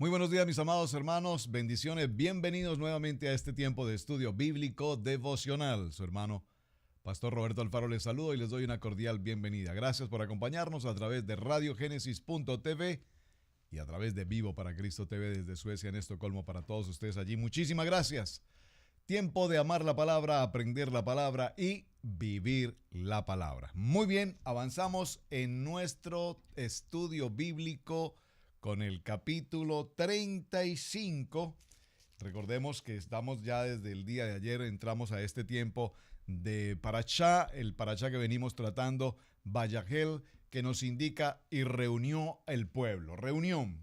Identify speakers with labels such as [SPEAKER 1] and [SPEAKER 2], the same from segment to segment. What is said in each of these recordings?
[SPEAKER 1] Muy buenos días, mis amados hermanos. Bendiciones. Bienvenidos nuevamente a este tiempo de estudio bíblico devocional. Su hermano, Pastor Roberto Alfaro, les saludo y les doy una cordial bienvenida. Gracias por acompañarnos a través de radiogénesis.tv y a través de Vivo para Cristo TV desde Suecia en Estocolmo para todos ustedes allí. Muchísimas gracias. Tiempo de amar la palabra, aprender la palabra y vivir la palabra. Muy bien, avanzamos en nuestro estudio bíblico con el capítulo 35. Recordemos que estamos ya desde el día de ayer, entramos a este tiempo de Parashá, el Parashá que venimos tratando, Vayagel, que nos indica y reunió el pueblo, reunión.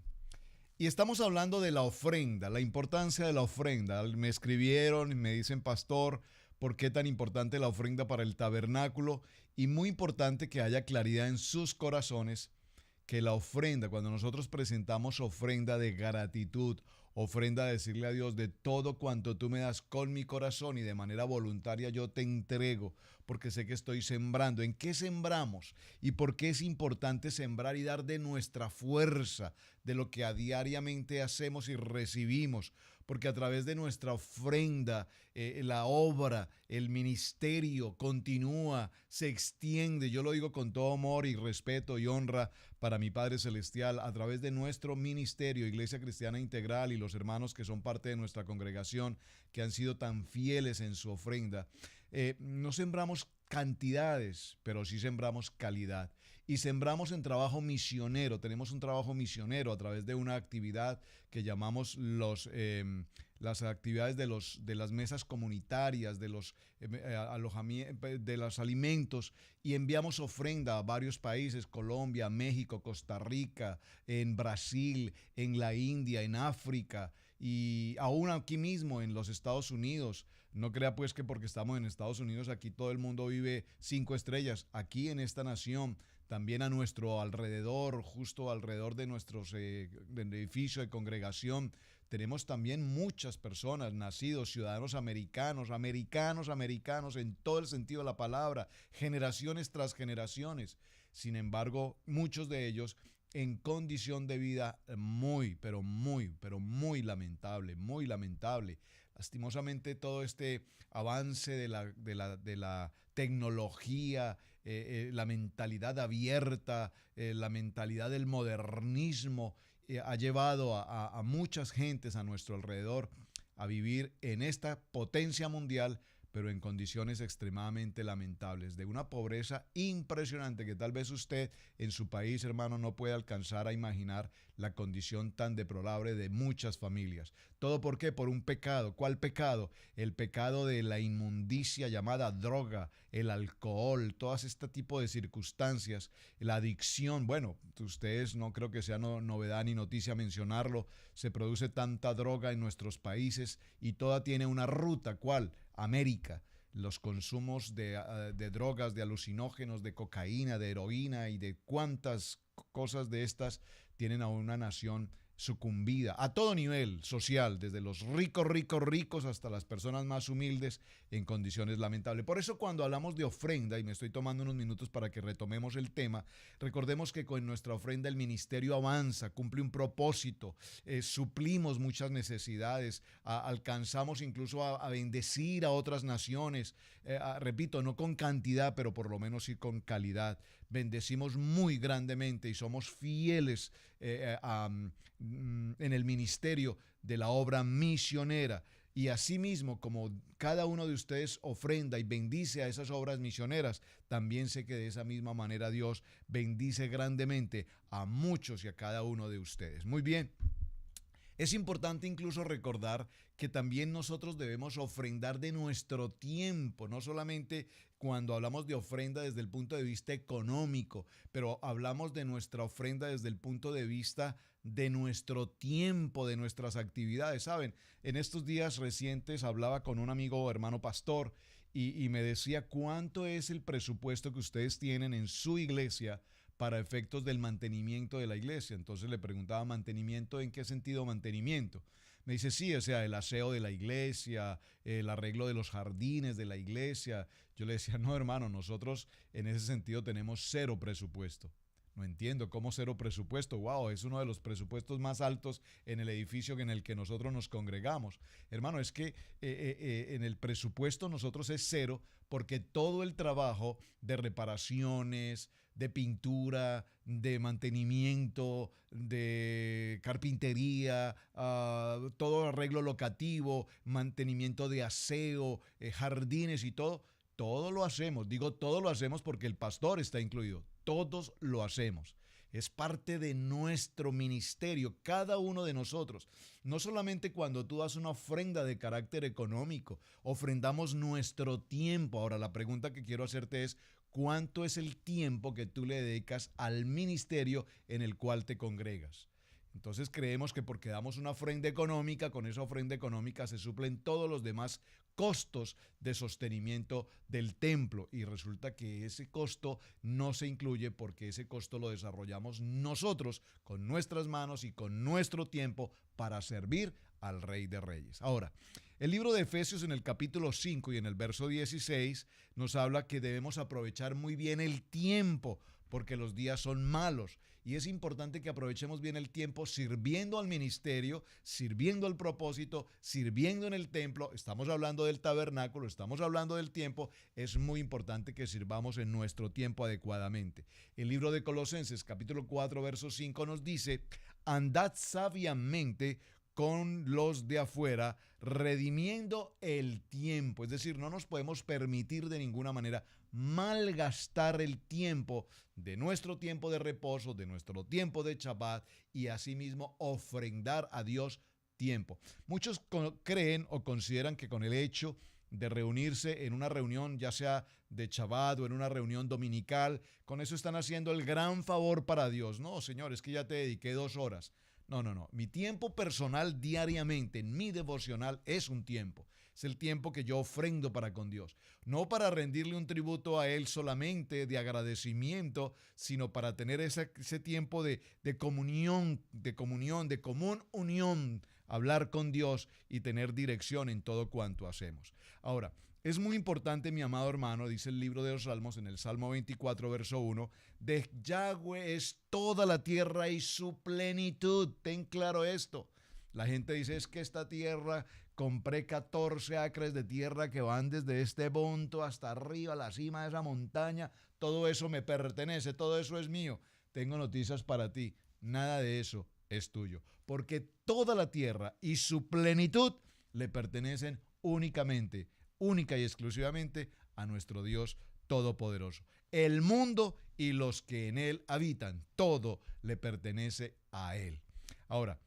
[SPEAKER 1] Y estamos hablando de la ofrenda, la importancia de la ofrenda. Me escribieron y me dicen, pastor, ¿por qué tan importante la ofrenda para el tabernáculo? Y muy importante que haya claridad en sus corazones que la ofrenda, cuando nosotros presentamos ofrenda de gratitud, ofrenda de decirle a Dios de todo cuanto tú me das con mi corazón y de manera voluntaria yo te entrego, porque sé que estoy sembrando. ¿En qué sembramos? ¿Y por qué es importante sembrar y dar de nuestra fuerza, de lo que a diariamente hacemos y recibimos? Porque a través de nuestra ofrenda, la obra, el ministerio continúa, se extiende. Yo lo digo con todo amor y respeto y honra para mi Padre Celestial. A través de nuestro ministerio, Iglesia Cristiana Integral, y los hermanos que son parte de nuestra congregación, que han sido tan fieles en su ofrenda, no sembramos cantidades, pero sí sembramos calidad. Y sembramos en trabajo misionero. Tenemos un trabajo misionero a través de una actividad que llamamos las actividades de las mesas comunitarias, de los alojamientos, de los alimentos, y enviamos ofrenda a varios países: Colombia, México, Costa Rica, en Brasil, en la India, en África y aún aquí mismo en los Estados Unidos. No crea pues que porque estamos en Estados Unidos aquí todo el mundo vive 5 estrellas. Aquí en esta nación, también a nuestro alrededor, justo alrededor de nuestros edificios de congregación, tenemos también muchas personas nacidos, ciudadanos americanos en todo el sentido de la palabra, generaciones tras generaciones. Sin embargo, muchos de ellos en condición de vida muy, pero muy lamentable, muy lamentable. Lastimosamente todo este avance de la tecnología, la mentalidad abierta, la mentalidad del modernismo, ha llevado a muchas gentes a nuestro alrededor a vivir en esta potencia mundial, pero en condiciones extremadamente lamentables, de una pobreza impresionante que tal vez usted en su país, hermano, no puede alcanzar a imaginar la condición tan deplorable de muchas familias. ¿Todo por qué? Por un pecado. ¿Cuál pecado? El pecado de la inmundicia llamada droga, el alcohol, todas este tipo de circunstancias, la adicción. Bueno, ustedes no creo que sea novedad ni noticia mencionarlo, se produce tanta droga en nuestros países y toda tiene una ruta. ¿Cuál? América. Los consumos de drogas, de alucinógenos, de cocaína, de heroína y de cuántas cosas de estas tienen a una nación sucumbida a todo nivel social, desde los ricos hasta las personas más humildes en condiciones lamentables. Por eso cuando hablamos de ofrenda, y me estoy tomando unos minutos para que retomemos el tema, recordemos que con nuestra ofrenda el ministerio avanza, cumple un propósito, suplimos muchas necesidades, alcanzamos incluso a bendecir a otras naciones, repito, no con cantidad, pero por lo menos sí con calidad. Bendecimos muy grandemente y somos fieles en el ministerio de la obra misionera. Y asimismo, como cada uno de ustedes ofrenda y bendice a esas obras misioneras, también sé que de esa misma manera Dios bendice grandemente a muchos y a cada uno de ustedes. Muy bien. Es importante incluso recordar que también nosotros debemos ofrendar de nuestro tiempo, no solamente cuando hablamos de ofrenda desde el punto de vista económico, pero hablamos de nuestra ofrenda desde el punto de vista de nuestro tiempo, de nuestras actividades. Saben, en estos días recientes hablaba con un amigo o hermano pastor y me decía cuánto es el presupuesto que ustedes tienen en su iglesia para efectos del mantenimiento de la iglesia. Entonces le preguntaba, ¿mantenimiento en qué sentido mantenimiento? Me dice, sí, o sea, el aseo de la iglesia, el arreglo de los jardines de la iglesia. Yo le decía, no, hermano, nosotros en ese sentido tenemos cero presupuesto. No entiendo cómo cero presupuesto. Wow, es uno de los presupuestos más altos en el edificio en el que nosotros nos congregamos. Hermano, es que en el presupuesto nosotros es cero porque todo el trabajo de reparaciones, de pintura, de mantenimiento, de carpintería, todo arreglo locativo, mantenimiento de aseo, jardines y todo lo hacemos. Digo, todo lo hacemos porque el pastor está incluido. Todos lo hacemos. Es parte de nuestro ministerio, cada uno de nosotros. No solamente cuando tú das una ofrenda de carácter económico, ofrendamos nuestro tiempo. Ahora, la pregunta que quiero hacerte es, ¿cuánto es el tiempo que tú le dedicas al ministerio en el cual te congregas? Entonces creemos que porque damos una ofrenda económica, con esa ofrenda económica se suplen todos los demás costos de sostenimiento del templo, y resulta que ese costo no se incluye porque ese costo lo desarrollamos nosotros con nuestras manos y con nuestro tiempo para servir al Rey de Reyes. Ahora, el libro de Efesios en el capítulo 5 y en el verso 16 nos habla que debemos aprovechar muy bien el tiempo porque los días son malos. Y es importante que aprovechemos bien el tiempo sirviendo al ministerio, sirviendo al propósito, sirviendo en el templo. Estamos hablando del tabernáculo, estamos hablando del tiempo. Es muy importante que sirvamos en nuestro tiempo adecuadamente. El libro de Colosenses, capítulo 4, verso 5 nos dice: andad sabiamente con los de afuera, redimiendo el tiempo. Es decir, no nos podemos permitir de ninguna manera malgastar el tiempo de nuestro tiempo de reposo, de nuestro tiempo de Shabbat, y asimismo ofrendar a Dios tiempo. Muchos creen o consideran que con el hecho de reunirse en una reunión, ya sea de Shabbat o en una reunión dominical, con eso están haciendo el gran favor para Dios. No, Señor, es que ya te dediqué 2 horas. No. Mi tiempo personal diariamente, en mi devocional, es un tiempo. Es el tiempo que yo ofrendo para con Dios. No para rendirle un tributo a Él solamente de agradecimiento, sino para tener ese tiempo de comunión, de común unión, hablar con Dios y tener dirección en todo cuanto hacemos. Ahora, es muy importante, mi amado hermano, dice el libro de los Salmos en el Salmo 24, verso 1, de Yahweh es toda la tierra y su plenitud. Ten claro esto. La gente dice, es que esta tierra, compré 14 acres de tierra que van desde este punto hasta arriba, la cima de esa montaña, todo eso me pertenece, todo eso es mío. Tengo noticias para ti, nada de eso es tuyo, porque toda la tierra y su plenitud le pertenecen única y exclusivamente a nuestro Dios Todopoderoso. El mundo y los que en él habitan, todo le pertenece a él. Ahora,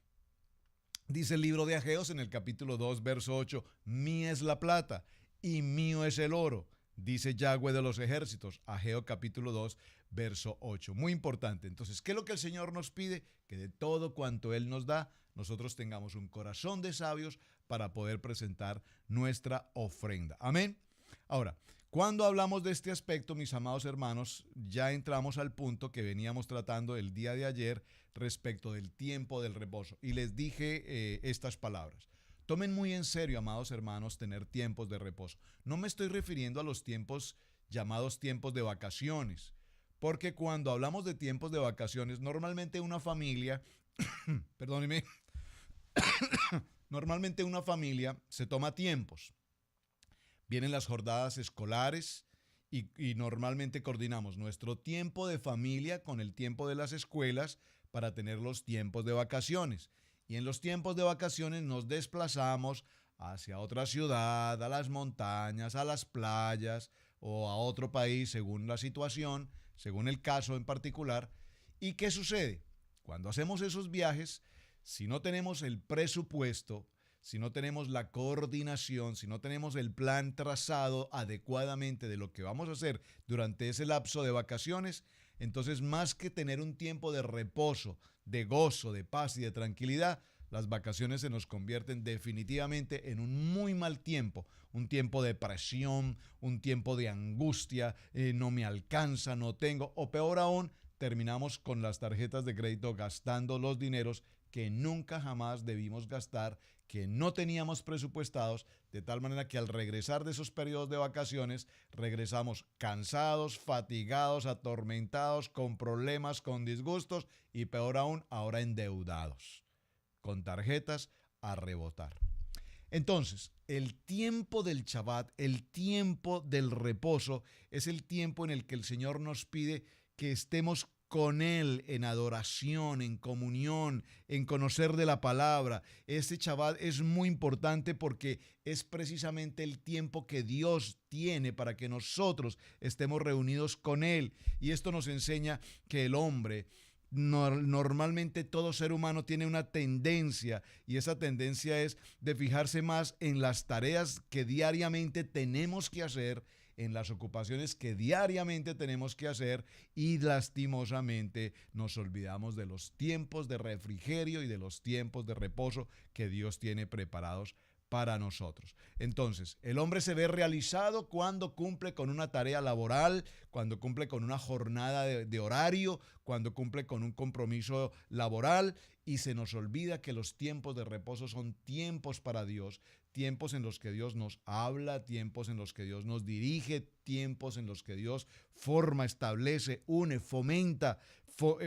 [SPEAKER 1] dice el libro de Ageos en el capítulo 2, verso 8, mía es la plata y mío es el oro, dice Yahweh de los ejércitos. Ageo capítulo 2, verso 8. Muy importante. Entonces, ¿qué es lo que el Señor nos pide? Que de todo cuanto Él nos da, nosotros tengamos un corazón de sabios para poder presentar nuestra ofrenda. Amén. Ahora, cuando hablamos de este aspecto, mis amados hermanos, ya entramos al punto que veníamos tratando el día de ayer respecto del tiempo del reposo. Y les dije estas palabras. Tomen muy en serio, amados hermanos, tener tiempos de reposo. No me estoy refiriendo a los tiempos llamados tiempos de vacaciones, porque cuando hablamos de tiempos de vacaciones, normalmente una familia, perdóneme, normalmente una familia se toma tiempos. Vienen las jornadas escolares y normalmente coordinamos nuestro tiempo de familia con el tiempo de las escuelas para tener los tiempos de vacaciones. Y en los tiempos de vacaciones nos desplazamos hacia otra ciudad, a las montañas, a las playas o a otro país según la situación, según el caso en particular. ¿Y qué sucede? Cuando hacemos esos viajes, si no tenemos el presupuesto, si no tenemos la coordinación, si no tenemos el plan trazado adecuadamente de lo que vamos a hacer durante ese lapso de vacaciones, entonces más que tener un tiempo de reposo, de gozo, de paz y de tranquilidad, las vacaciones se nos convierten definitivamente en un muy mal tiempo, un tiempo de presión, un tiempo de angustia, no me alcanza, no tengo, o peor aún, terminamos con las tarjetas de crédito gastando los dineros que nunca jamás debimos gastar, que no teníamos presupuestados, de tal manera que al regresar de esos periodos de vacaciones, regresamos cansados, fatigados, atormentados, con problemas, con disgustos y peor aún, ahora endeudados, con tarjetas a rebotar. Entonces, el tiempo del Shabbat, el tiempo del reposo, es el tiempo en el que el Señor nos pide que estemos con Él en adoración, en comunión, en conocer de la palabra. Este Shabbat es muy importante porque es precisamente el tiempo que Dios tiene para que nosotros estemos reunidos con Él. Y esto nos enseña que el hombre, normalmente todo ser humano tiene una tendencia, y esa tendencia es de fijarse más en las tareas que diariamente tenemos que hacer, en las ocupaciones que diariamente tenemos que hacer, y lastimosamente nos olvidamos de los tiempos de refrigerio y de los tiempos de reposo que Dios tiene preparados para nosotros. Entonces, el hombre se ve realizado cuando cumple con una tarea laboral, cuando cumple con una jornada de horario, cuando cumple con un compromiso laboral, y se nos olvida que los tiempos de reposo son tiempos para Dios, tiempos en los que Dios nos habla, tiempos en los que Dios nos dirige, tiempos en los que Dios forma, establece, une, fomenta,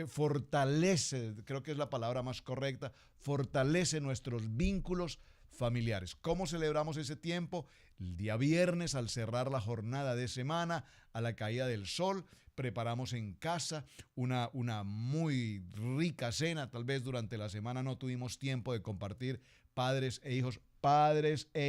[SPEAKER 1] fortalece, creo que es la palabra más correcta, fortalece nuestros vínculos familiares. ¿Cómo celebramos ese tiempo? El día viernes, al cerrar la jornada de semana, a la caída del sol, preparamos en casa una muy rica cena. Tal vez durante la semana no tuvimos tiempo de compartir, padres e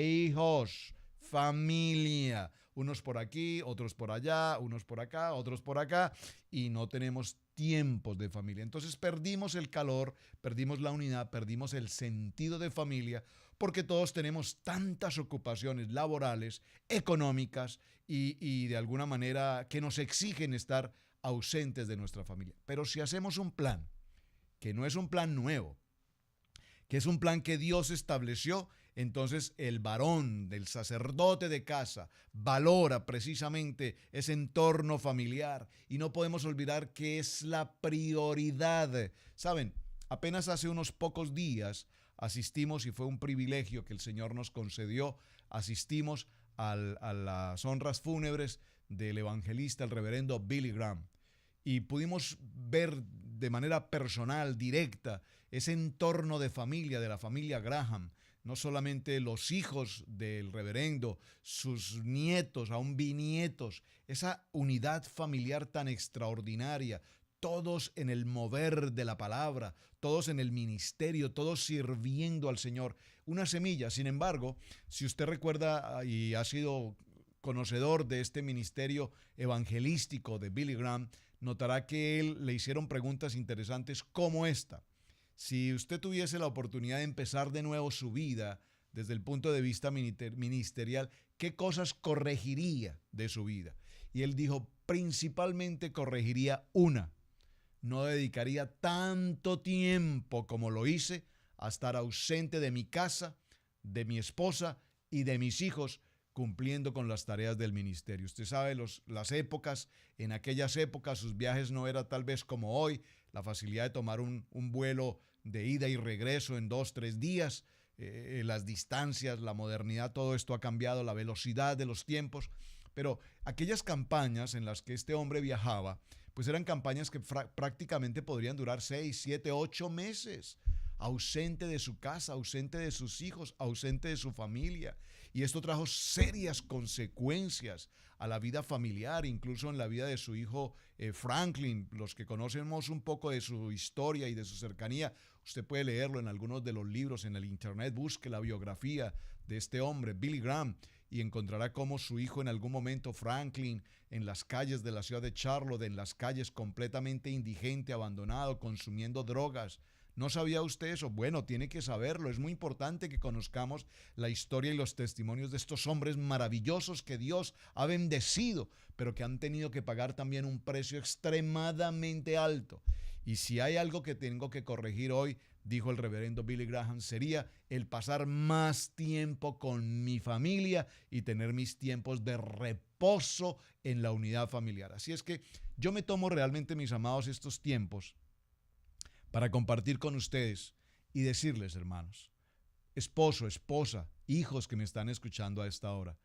[SPEAKER 1] hijos, familia, unos por aquí, otros por allá, unos por acá, otros por acá, y no tenemos tiempos de familia. Entonces perdimos el calor, perdimos la unidad, perdimos el sentido de familia, porque todos tenemos tantas ocupaciones laborales, económicas y de alguna manera que nos exigen estar ausentes de nuestra familia. Pero si hacemos un plan, que no es un plan nuevo, que es un plan que Dios estableció, entonces el varón, del sacerdote de casa, valora precisamente ese entorno familiar, y no podemos olvidar que es la prioridad. Saben, apenas hace unos pocos días asistimos, y fue un privilegio que el Señor nos concedió, asistimos a las honras fúnebres del evangelista, el reverendo Billy Graham, y pudimos ver de manera personal, directa, ese entorno de familia, de la familia Graham. No solamente los hijos del reverendo, sus nietos, aún bisnietos, esa unidad familiar tan extraordinaria, todos en el mover de la palabra, todos en el ministerio, todos sirviendo al Señor. Una semilla. Sin embargo, si usted recuerda y ha sido conocedor de este ministerio evangelístico de Billy Graham, notará que le hicieron preguntas interesantes como esta. Si usted tuviese la oportunidad de empezar de nuevo su vida desde el punto de vista ministerial, ¿qué cosas corregiría de su vida? Y él dijo, principalmente corregiría una: no dedicaría tanto tiempo como lo hice a estar ausente de mi casa, de mi esposa y de mis hijos, cumpliendo con las tareas del ministerio. Usted sabe, las épocas, en aquellas épocas sus viajes no eran tal vez como hoy, la facilidad de tomar un vuelo de ida y regreso en 2-3 días, las distancias, la modernidad, todo esto ha cambiado, la velocidad de los tiempos, pero aquellas campañas en las que este hombre viajaba, pues eran campañas que prácticamente podrían durar 6, 7, 8 meses, ausente de su casa, ausente de sus hijos, ausente de su familia. Y esto trajo serias consecuencias a la vida familiar, incluso en la vida de su hijo Franklin. Los que conocemos un poco de su historia y de su cercanía, usted puede leerlo en algunos de los libros en el internet, busque la biografía de este hombre, Billy Graham, y encontrará cómo su hijo en algún momento, Franklin, en las calles de la ciudad de Charlotte, en las calles completamente indigente, abandonado, consumiendo drogas. ¿No sabía usted eso? Bueno, tiene que saberlo. Es muy importante que conozcamos la historia y los testimonios de estos hombres maravillosos que Dios ha bendecido, pero que han tenido que pagar también un precio extremadamente alto. Y si hay algo que tengo que corregir hoy, dijo el reverendo Billy Graham, sería el pasar más tiempo con mi familia y tener mis tiempos de reposo en la unidad familiar. Así es que yo me tomo realmente, mis amados, estos tiempos para compartir con ustedes y decirles, hermanos, esposo, esposa, hijos que me están escuchando a esta hora,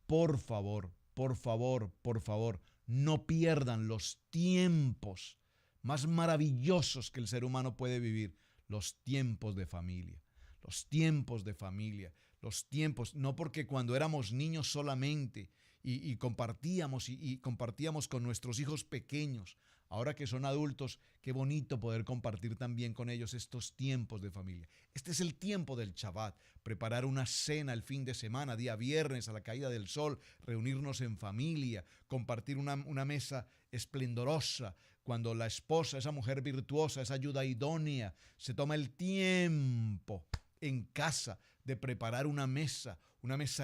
[SPEAKER 1] por favor, por favor, por favor, no pierdan los tiempos más maravillosos que el ser humano puede vivir, los tiempos de familia, los tiempos de familia, los tiempos, no porque cuando éramos niños solamente y compartíamos con nuestros hijos pequeños, ahora que son adultos, qué bonito poder compartir también con ellos estos tiempos de familia. Este es el tiempo del Shabbat, preparar una cena el fin de semana, día viernes a la caída del sol, reunirnos en familia, compartir una mesa esplendorosa, cuando la esposa, esa mujer virtuosa, esa ayuda idónea, se toma el tiempo en casa de preparar una mesa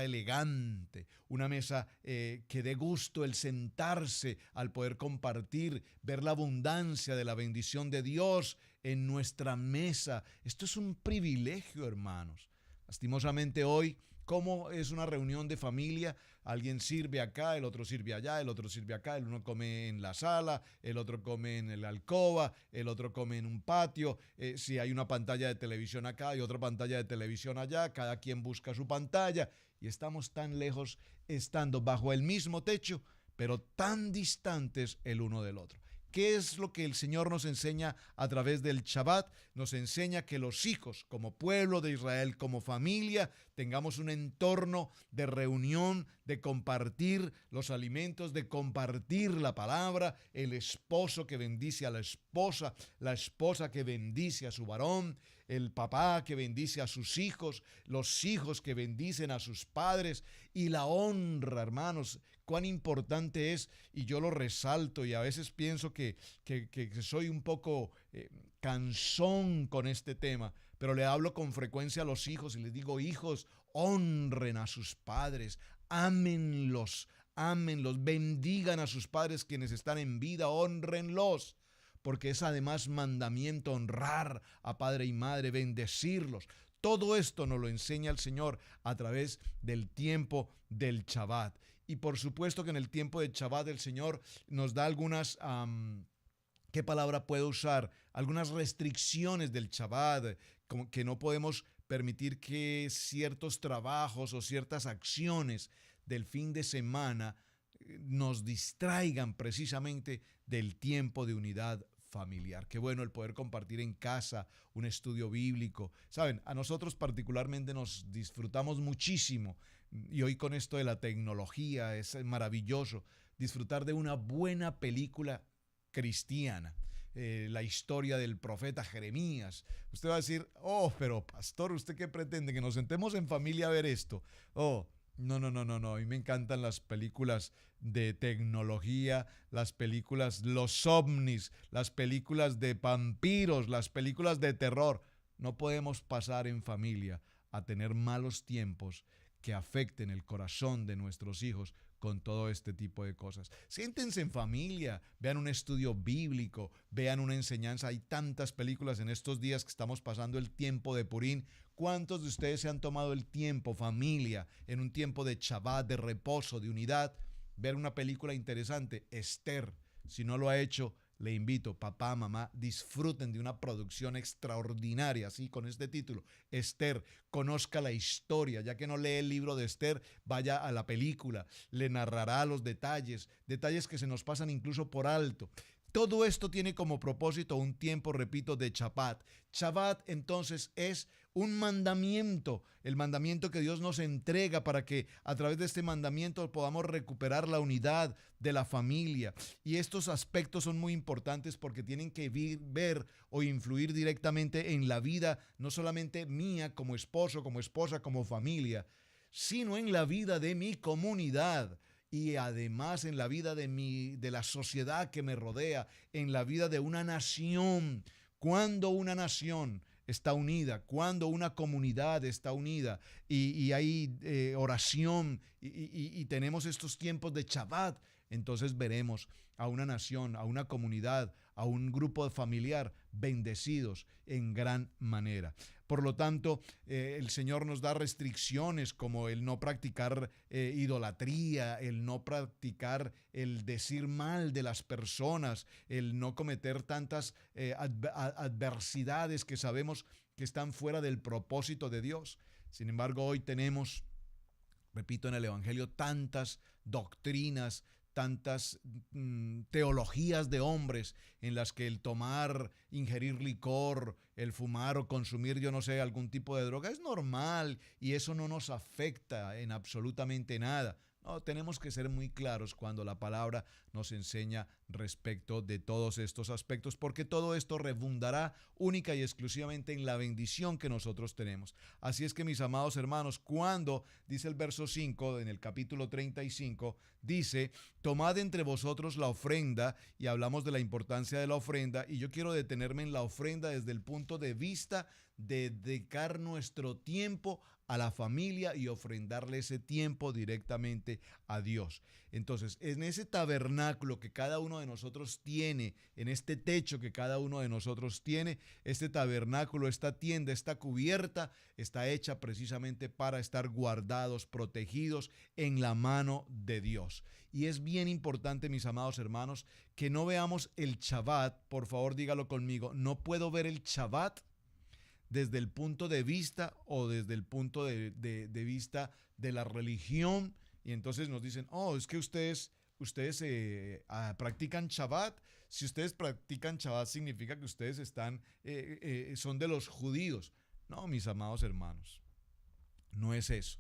[SPEAKER 1] elegante, una mesa que dé gusto el sentarse al poder compartir, ver la abundancia de la bendición de Dios en nuestra mesa. Esto es un privilegio, hermanos. Lastimosamente hoy, ¿cómo es una reunión de familia? Alguien sirve acá, el otro sirve allá, el otro sirve acá, el uno come en la sala, el otro come en la alcoba, el otro come en un patio. Si hay una pantalla de televisión acá y otra pantalla de televisión allá, cada quien busca su pantalla y estamos tan lejos, estando bajo el mismo techo, pero tan distantes el uno del otro. ¿Qué es lo que el Señor nos enseña a través del Shabbat? Nos enseña que los hijos, como pueblo de Israel, como familia, tengamos un entorno de reunión, de compartir los alimentos, de compartir la palabra, el esposo que bendice a la esposa que bendice a su varón, el papá que bendice a sus hijos, los hijos que bendicen a sus padres y la honra, hermanos. Cuán importante es, y yo lo resalto y a veces pienso que soy un poco cansón con este tema, pero le hablo con frecuencia a los hijos y les digo, hijos, honren a sus padres, ámenlos, bendigan a sus padres quienes están en vida, honrenlos, porque es además mandamiento honrar a padre y madre, bendecirlos. Todo esto nos lo enseña el Señor a través del tiempo del Shabbat. Y por supuesto que en el tiempo de Shabbat el Señor nos da algunas, ¿qué palabra puedo usar? Algunas restricciones del Shabbat, como que no podemos permitir que ciertos trabajos o ciertas acciones del fin de semana nos distraigan precisamente del tiempo de unidad familiar. Qué bueno el poder compartir en casa un estudio bíblico. Saben, a nosotros particularmente nos disfrutamos muchísimo y hoy con esto de la tecnología es maravilloso disfrutar de una buena película cristiana. La historia del profeta Jeremías. Usted va a decir, oh, pero pastor, ¿usted qué pretende? ¿Que nos sentemos en familia a ver esto? Oh, no. A mí me encantan las películas de tecnología, las películas, los ovnis, las películas de vampiros, las películas de terror. No podemos pasar en familia a tener malos tiempos que afecten el corazón de nuestros hijos con todo este tipo de cosas. Siéntense en familia, vean un estudio bíblico, vean una enseñanza. Hay tantas películas en estos días que estamos pasando el tiempo de Purín. ¿Cuántos de ustedes se han tomado el tiempo, familia, en un tiempo de Shabbat, de reposo, de unidad, ver una película interesante? Esther, si no lo ha hecho, le invito, papá, mamá, disfruten de una producción extraordinaria, así con este título, Esther, conozca la historia, ya que no lee el libro de Esther, vaya a la película, le narrará los detalles que se nos pasan incluso por alto. Todo esto tiene como propósito un tiempo, repito, de Shabbat. Shabbat entonces es un mandamiento, el mandamiento que Dios nos entrega para que a través de este mandamiento podamos recuperar la unidad de la familia. Y estos aspectos son muy importantes porque tienen que ver o influir directamente en la vida, no solamente mía como esposo, como esposa, como familia, sino en la vida de mi comunidad. Y además en la vida de la sociedad que me rodea, en la vida de una nación. Cuando una nación está unida, cuando una comunidad está unida y hay oración y tenemos estos tiempos de Shabbat, entonces veremos a una nación, a una comunidad, a un grupo familiar bendecidos en gran manera. Por lo tanto, el Señor nos da restricciones como el no practicar idolatría, el no practicar el decir mal de las personas, el no cometer tantas adversidades que sabemos que están fuera del propósito de Dios. Sin embargo, hoy tenemos, repito, en el Evangelio tantas doctrinas, tantas teologías de hombres en las que el tomar, ingerir licor, el fumar o consumir, yo no sé, algún tipo de droga es normal y eso no nos afecta en absolutamente nada. No, tenemos que ser muy claros cuando la palabra nos enseña respecto de todos estos aspectos, porque todo esto redundará única y exclusivamente en la bendición que nosotros tenemos. Así es que, mis amados hermanos, cuando dice el verso 5 en el capítulo 35, dice: tomad entre vosotros la ofrenda, y hablamos de la importancia de la ofrenda, y yo quiero detenerme en la ofrenda desde el punto de vista de dedicar nuestro tiempo a la familia y ofrendarle ese tiempo directamente a Dios. Entonces, en ese tabernáculo que cada uno de nosotros tiene, en este techo que cada uno de nosotros tiene, este tabernáculo, esta tienda, esta cubierta, está hecha precisamente para estar guardados, protegidos en la mano de Dios. Y es bien importante, mis amados hermanos, que no veamos el Shabbat, por favor dígalo conmigo, no puedo ver el Shabbat desde el punto de vista o desde el punto de vista de la religión, y entonces nos dicen: oh, es que ustedes practican Shabbat. Si ustedes practican Shabbat, significa que ustedes son de los judíos. No, mis amados hermanos, no es eso.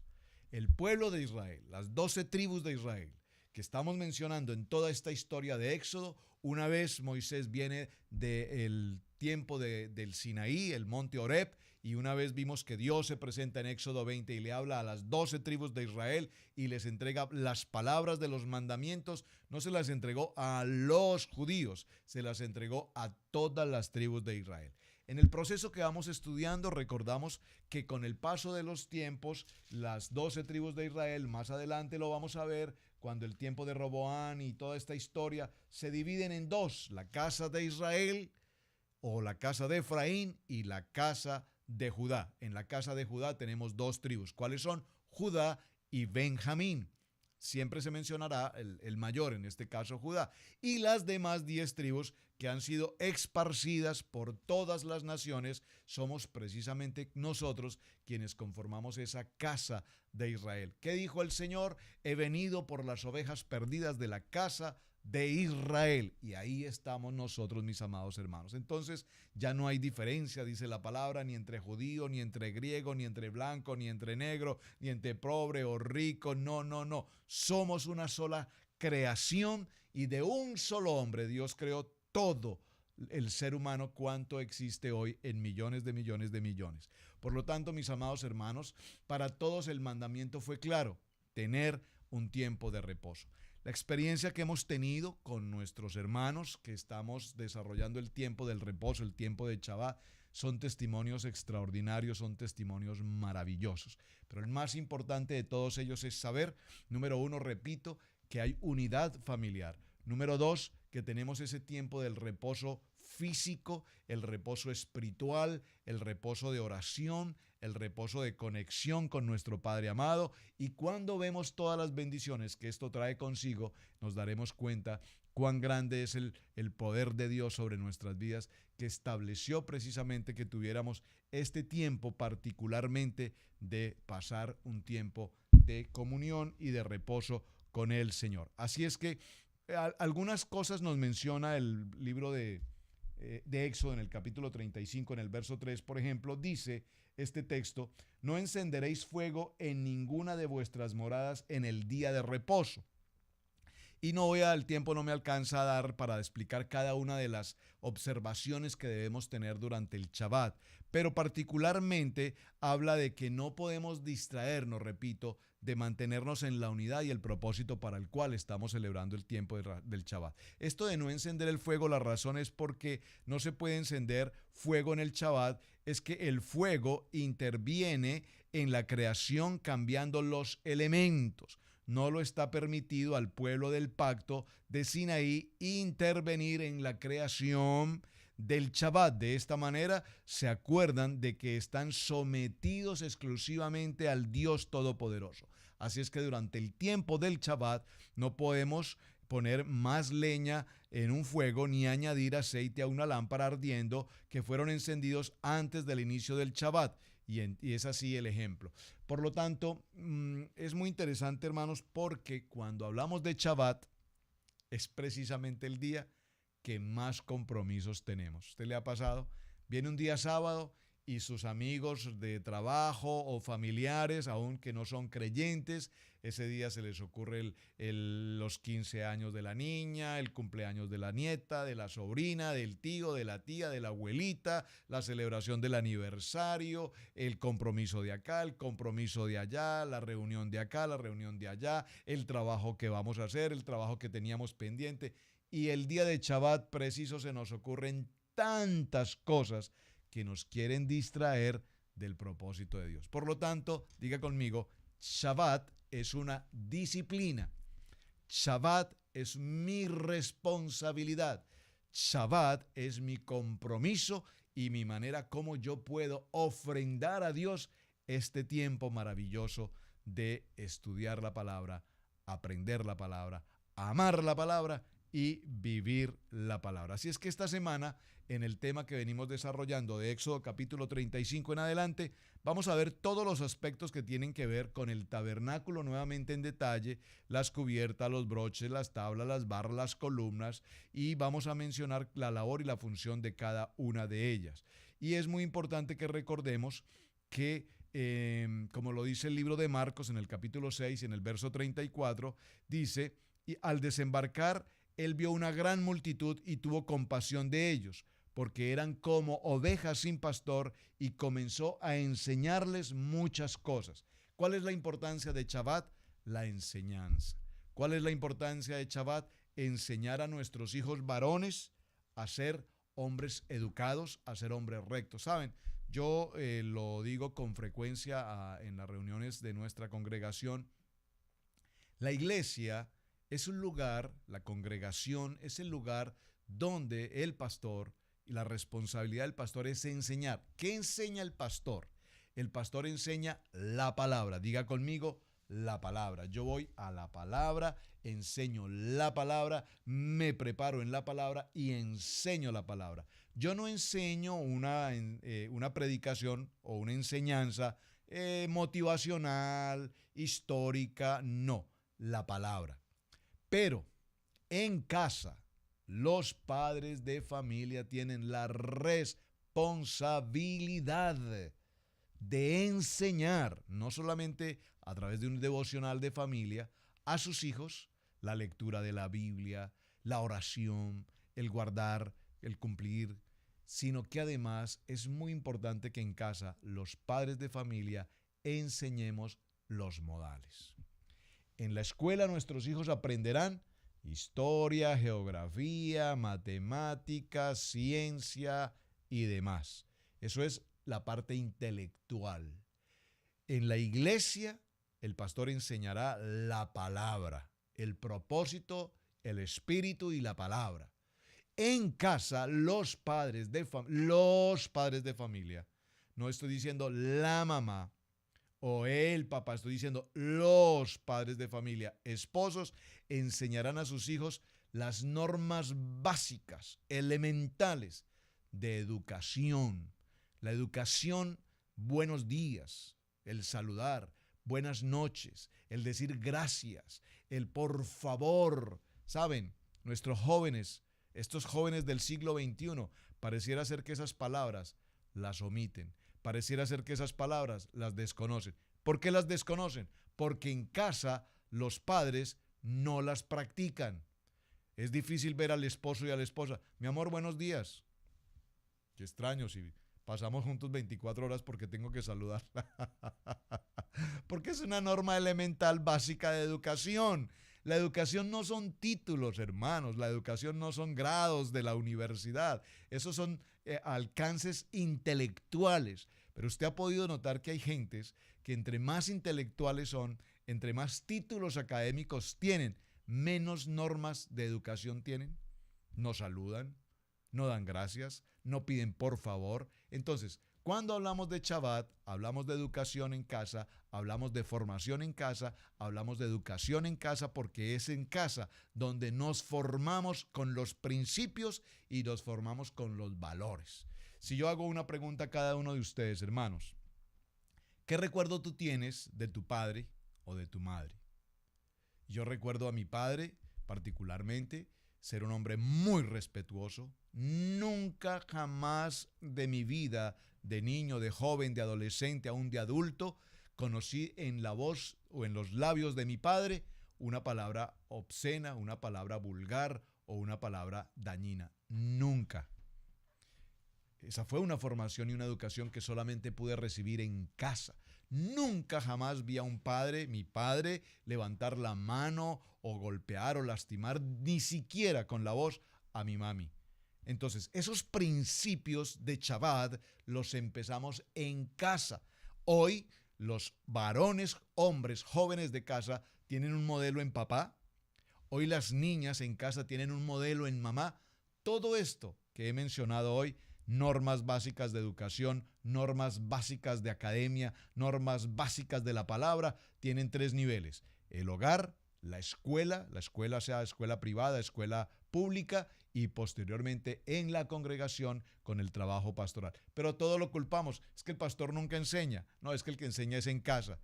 [SPEAKER 1] El pueblo de Israel, las 12 tribus de Israel, que estamos mencionando en toda esta historia de Éxodo, una vez Moisés viene del tiempo del Sinaí, el monte Horeb, y una vez vimos que Dios se presenta en Éxodo 20 y le habla a las 12 tribus de Israel y les entrega las palabras de los mandamientos. No se las entregó a los judíos, se las entregó a todas las tribus de Israel. En el proceso que vamos estudiando, recordamos que con el paso de los tiempos, las 12 tribus de Israel, más adelante lo vamos a ver, cuando el tiempo de Roboán y toda esta historia, se dividen en dos: la casa de Israel o la casa de Efraín y la casa de Judá. En la casa de Judá tenemos dos tribus. ¿Cuáles son? Judá y Benjamín. Siempre se mencionará el mayor, en este caso Judá. Y las demás 10 tribus que han sido esparcidas por todas las naciones, somos precisamente nosotros quienes conformamos esa casa de Israel. ¿Qué dijo el Señor? He venido por las ovejas perdidas de la casa de Israel. Y ahí estamos nosotros, mis amados hermanos. Entonces ya no hay diferencia, dice la palabra, ni entre judío, ni entre griego, ni entre blanco, ni entre negro, ni entre pobre o rico. No, no, no. Somos una sola creación y de un solo hombre Dios creó todo el ser humano cuanto existe hoy en millones de millones de millones. Por lo tanto, mis amados hermanos, para todos el mandamiento fue claro: tener un tiempo de reposo. La experiencia que hemos tenido con nuestros hermanos que estamos desarrollando el tiempo del reposo, el tiempo de Shabbat, son testimonios extraordinarios, son testimonios maravillosos. Pero el más importante de todos ellos es saber, número uno, repito, que hay unidad familiar. Número dos, que tenemos ese tiempo del reposo físico, el reposo espiritual, el reposo de oración, el reposo de conexión con nuestro Padre amado. Y cuando vemos todas las bendiciones que esto trae consigo, nos daremos cuenta cuán grande es el poder de Dios sobre nuestras vidas, que estableció precisamente que tuviéramos este tiempo particularmente de pasar un tiempo de comunión y de reposo con el Señor. Así es que algunas cosas nos menciona el libro de Éxodo en el capítulo 35, en el verso 3, por ejemplo, dice este texto: no encenderéis fuego en ninguna de vuestras moradas en el día de reposo. Y el tiempo no me alcanza a dar para explicar cada una de las observaciones que debemos tener durante el Shabbat, pero particularmente habla de que no podemos distraernos, repito, de mantenernos en la unidad y el propósito para el cual estamos celebrando el tiempo del Shabbat. Esto de no encender el fuego, la razón es porque no se puede encender fuego en el Shabbat, es que el fuego interviene en la creación cambiando los elementos. no lo está permitido al pueblo del pacto de Sinaí intervenir en la creación del Shabbat. De esta manera se acuerdan de que están sometidos exclusivamente al Dios Todopoderoso. Así es que durante el tiempo del Shabbat no podemos poner más leña en un fuego ni añadir aceite a una lámpara ardiendo que fueron encendidos antes del inicio del Shabbat. Y es así el ejemplo. Por lo tanto, es muy interesante, hermanos, porque cuando hablamos de Shabbat es precisamente el día que más compromisos tenemos. ¿Usted le ha pasado? Viene un día sábado y sus amigos de trabajo o familiares, aun que no son creyentes, ese día se les ocurre los 15 años de la niña, el cumpleaños de la nieta, de la sobrina, del tío, de la tía, de la abuelita, la celebración del aniversario, el compromiso de acá, el compromiso de allá, la reunión de acá, la reunión de allá, el trabajo que vamos a hacer, el trabajo que teníamos pendiente. Y el día de Shabbat preciso se nos ocurren tantas cosas que nos quieren distraer del propósito de Dios. Por lo tanto, diga conmigo, Shabbat es una disciplina. Shabbat es mi responsabilidad. Shabbat es mi compromiso y mi manera como yo puedo ofrendar a Dios este tiempo maravilloso de estudiar la palabra, aprender la palabra, amar la palabra y vivir la palabra. Así es que esta semana, en el tema que venimos desarrollando de Éxodo capítulo 35 en adelante, vamos a ver todos los aspectos que tienen que ver con el tabernáculo nuevamente en detalle, las cubiertas, los broches, las tablas, las barras, las columnas, y vamos a mencionar la labor y la función de cada una de ellas. Y es muy importante que recordemos que, como lo dice el libro de Marcos en el capítulo 6, en el verso 34, dice, y al desembarcar, él vio una gran multitud y tuvo compasión de ellos, porque eran como ovejas sin pastor, y comenzó a enseñarles muchas cosas. ¿Cuál es la importancia de Shabbat? La enseñanza. ¿Cuál es la importancia de Shabbat? Enseñar a nuestros hijos varones a ser hombres educados, a ser hombres rectos. ¿Saben? Yo lo digo con frecuencia en las reuniones de nuestra congregación. La iglesia es un lugar, la congregación es el lugar donde el pastor, y la responsabilidad del pastor es enseñar. ¿Qué enseña el pastor? El pastor enseña la palabra. Diga conmigo, la palabra. Yo voy a la palabra, enseño la palabra, me preparo en la palabra y enseño la palabra. Yo no enseño una predicación o una enseñanza motivacional, histórica, no, la palabra. Pero en casa, los padres de familia tienen la responsabilidad de enseñar, no solamente a través de un devocional de familia, a sus hijos la lectura de la Biblia, la oración, el guardar, el cumplir, sino que además es muy importante que en casa los padres de familia enseñemos los modales. En la escuela nuestros hijos aprenderán historia, geografía, matemáticas, ciencia y demás. Eso es la parte intelectual. En la iglesia, el pastor enseñará la palabra, el propósito, el espíritu y la palabra. En casa, los padres de familia, no estoy diciendo la mamá o el papá, estoy diciendo los padres de familia, esposos, enseñarán a sus hijos las normas básicas, elementales de educación. La educación, buenos días, el saludar, buenas noches, el decir gracias, el por favor. ¿Saben? Nuestros jóvenes, estos jóvenes del siglo XXI, pareciera ser que esas palabras las omiten. Pareciera ser que esas palabras las desconocen. ¿Por qué las desconocen? Porque en casa los padres no las practican. Es difícil ver al esposo y a la esposa. Mi amor, buenos días. Qué extraño si pasamos juntos 24 horas porque tengo que saludar. Porque es una norma elemental básica de educación. La educación no son títulos, hermanos. La educación no son grados de la universidad. Esos son alcances intelectuales. Pero usted ha podido notar que hay gentes que entre más intelectuales son, entre más títulos académicos tienen, menos normas de educación tienen. No saludan, no dan gracias, no piden por favor. Entonces, cuando hablamos de Shabbat, hablamos de educación en casa, hablamos de formación en casa, hablamos de educación en casa, porque es en casa donde nos formamos con los principios y nos formamos con los valores. Si yo hago una pregunta a cada uno de ustedes, hermanos, ¿qué recuerdo tú tienes de tu padre o de tu madre? Yo recuerdo a mi padre, particularmente, ser un hombre muy respetuoso. Nunca jamás de mi vida, de niño, de joven, de adolescente, aún de adulto, conocí en la voz o en los labios de mi padre una palabra obscena, una palabra vulgar o una palabra dañina. Nunca. Esa fue una formación y una educación que solamente pude recibir en casa. Nunca jamás vi a un padre, mi padre, levantar la mano o golpear o lastimar, ni siquiera con la voz, a mi mami. Entonces, esos principios de Shabbat los empezamos en casa. Hoy, los varones, hombres, jóvenes de casa tienen un modelo en papá. Hoy las niñas en casa tienen un modelo en mamá. Todo esto que he mencionado hoy, normas básicas de educación, normas básicas de academia, normas básicas de la palabra, tienen 3 niveles: el hogar, la escuela sea escuela privada, escuela pública, y posteriormente en la congregación con el trabajo pastoral. Pero todo lo culpamos, es que el pastor nunca enseña. No, es que el que enseña es en casa.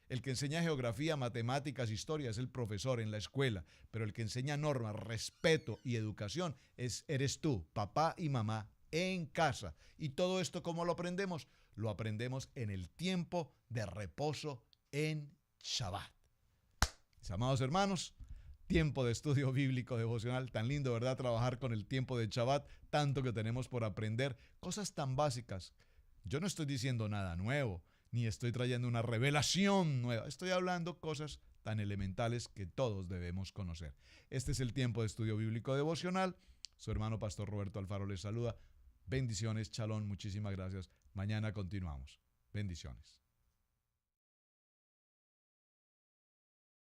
[SPEAKER 1] El que enseña geografía, matemáticas, historia es el profesor en la escuela, pero el que enseña normas, respeto y educación eres tú, papá y mamá, en casa. Y todo esto, ¿cómo lo aprendemos? Lo aprendemos en el tiempo de reposo en Shabbat. Mis amados hermanos, tiempo de estudio bíblico devocional, tan lindo, ¿verdad? Trabajar con el tiempo de Shabbat, tanto que tenemos por aprender, cosas tan básicas. Yo no estoy diciendo nada nuevo, ni estoy trayendo una revelación nueva, estoy hablando cosas tan elementales que todos debemos conocer. Este es el tiempo de estudio bíblico devocional. Su hermano Pastor Roberto Alfaro les saluda. Bendiciones, Shalom, muchísimas gracias. Mañana continuamos. Bendiciones.